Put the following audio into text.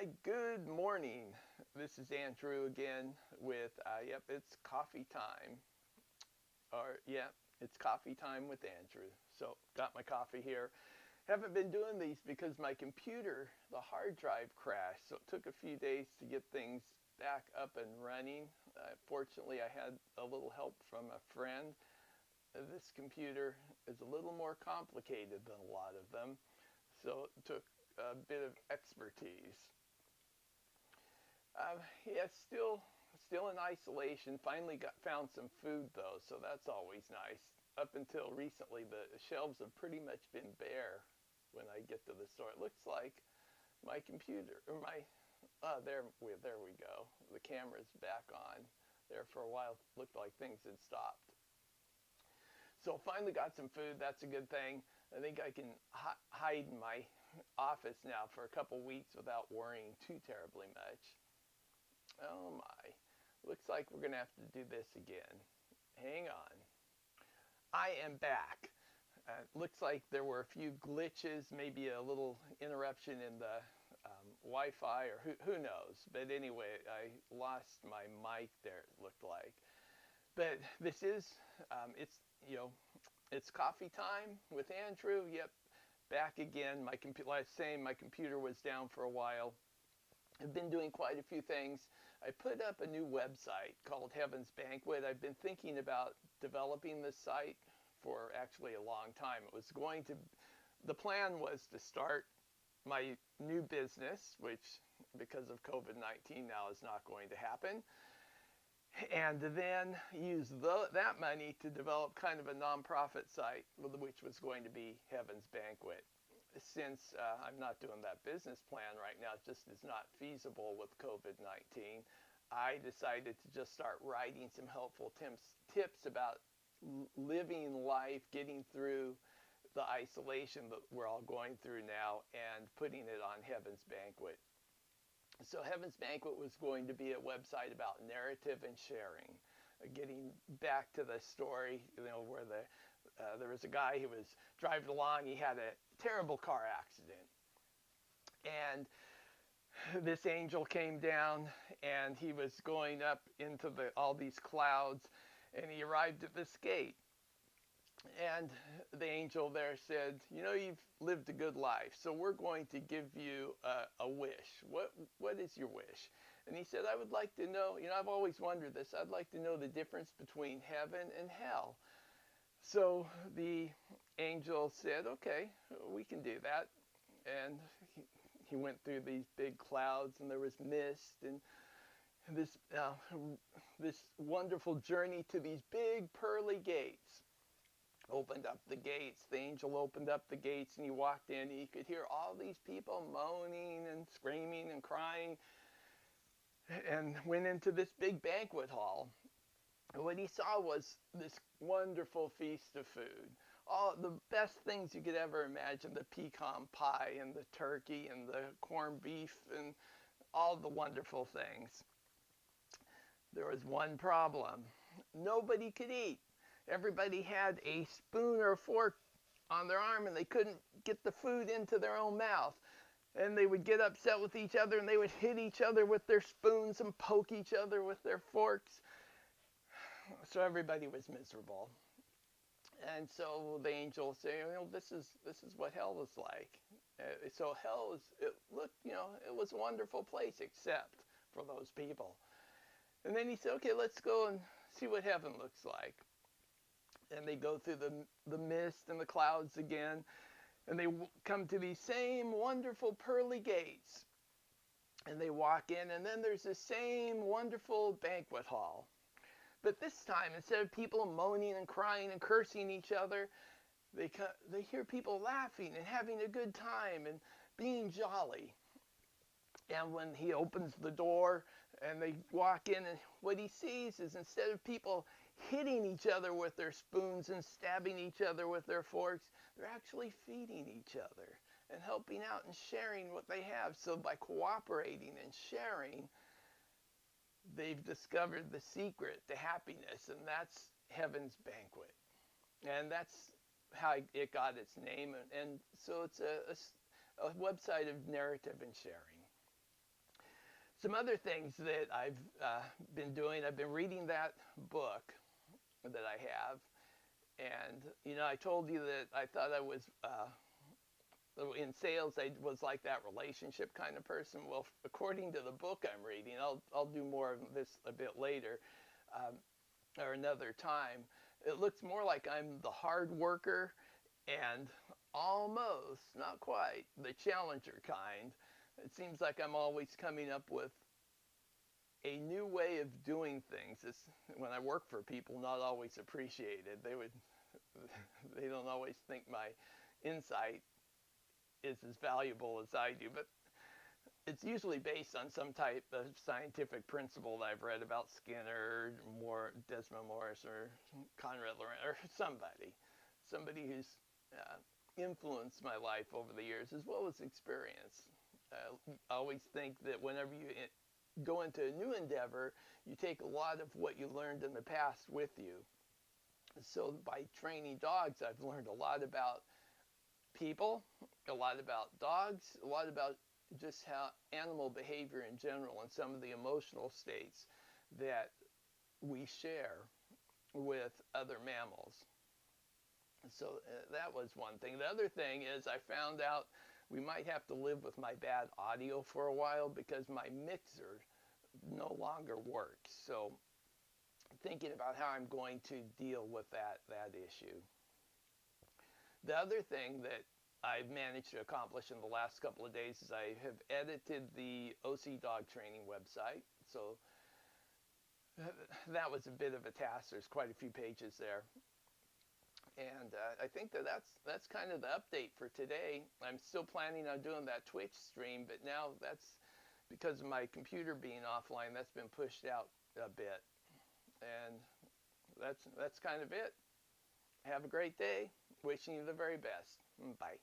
Hi, good morning. This is Andrew again with, it's coffee time. It's coffee time with Andrew. So, got my coffee here. Haven't been doing these because my computer, the hard drive crashed. So, it took a few days to get things back up and running. Fortunately, I had a little help from a friend. This computer is a little more complicated than a lot of them. So, it took a bit of expertise. Yeah, still in isolation. Finally found some food though, so that's always nice. Up until recently, the shelves have pretty much been bare when I get to the store. It looks like my computer or my there we go. The camera's back on. There for a while, looked like things had stopped. So finally got some food. That's a good thing. I think I can hide in my office now for a couple weeks without worrying too terribly much. Oh my. Looks like we're going to have to do this again. Hang on. I am back. Looks like there were a few glitches, maybe a little interruption in the Wi Fi, or who knows. But anyway, I lost my mic there, it looked like. But this is, it's, you know, it's coffee time with Andrew. Yep, back again. Like I was saying, my computer was down for a while. I've been doing quite a few things. I put up a new website called Heaven's Banquet. I've been thinking about developing this site for actually a long time. The plan was to start my new business, which because of COVID-19 now is not going to happen, and then use that money to develop kind of a nonprofit site, which was going to be Heaven's Banquet. Since I'm not doing that business plan right now, it just is not feasible with COVID 19. I decided to just start writing some helpful tips about living life, getting through the isolation that we're all going through now, and putting it on Heaven's Banquet. So, Heaven's Banquet was going to be a website about narrative and sharing. Getting back to the story, where there was a guy who was driving along. He had a terrible car accident, and this angel came down, and he was going up into all these clouds, and he arrived at this gate. And the angel there said, you've lived a good life, so we're going to give you a wish. What is your wish? And he said, I would like to know, I've always wondered this. I'd like to know the difference between heaven and hell. So the angel said, okay, we can do that. And he went through these big clouds, and there was mist, and this wonderful journey to these big pearly gates. Opened up the gates. The angel opened up the gates, and he walked in. And he could hear all these people moaning and screaming and crying, and went into this big banquet hall. And what he saw was this wonderful feast of food. All the best things you could ever imagine, the pecan pie and the turkey and the corned beef and all the wonderful things. There was one problem. Nobody could eat. Everybody had a spoon or a fork on their arm, and they couldn't get the food into their own mouth. And they would get upset with each other, and they would hit each other with their spoons and poke each other with their forks. So everybody was miserable. And so the angel said, this is what hell is like. So hell it was a wonderful place except for those people. And then he said, okay, let's go and see what heaven looks like. And they go through the mist and the clouds again, and they come to these same wonderful pearly gates. And they walk in, and then there's the same wonderful banquet hall. But this time, instead of people moaning and crying and cursing each other, they hear people laughing and having a good time and being jolly. And when he opens the door and they walk in, and what he sees is, instead of people hitting each other with their spoons and stabbing each other with their forks, they're actually feeding each other and helping out and sharing what they have. So by cooperating and sharing, they've discovered the secret to happiness, and that's Heaven's Banquet. And that's how it got its name. And so it's a website of narrative and sharing. Some other things that I've been doing, I've been reading that book that I have. And, I told you that I thought I was in sales, I was like that relationship kind of person. Well, according to the book I'm reading, I'll do more of this a bit later, or another time. It looks more like I'm the hard worker and almost, not quite, the challenger kind. It seems like I'm always coming up with a new way of doing things. When I work for people, not always appreciated. They don't always think my insight is as valuable as I do, but it's usually based on some type of scientific principle that I've read about Skinner, Desmond Morris, or Conrad Lorenz, or somebody who's influenced my life over the years, as well as experience. I always think that whenever you go into a new endeavor, you take a lot of what you learned in the past with you. So by training dogs, I've learned a lot about people, a lot about dogs, a lot about just how animal behavior in general and some of the emotional states that we share with other mammals. So that was one thing. The other thing is I found out we might have to live with my bad audio for a while because my mixer no longer works. So thinking about how I'm going to deal with that issue. The other thing that I've managed to accomplish in the last couple of days is I have edited the OC Dog Training website. So that was a bit of a task. There's quite a few pages there. And I think that's kind of the update for today. I'm still planning on doing that Twitch stream, but now that's because of my computer being offline, that's been pushed out a bit. And that's kind of it. Have a great day. Wishing you the very best. Bye.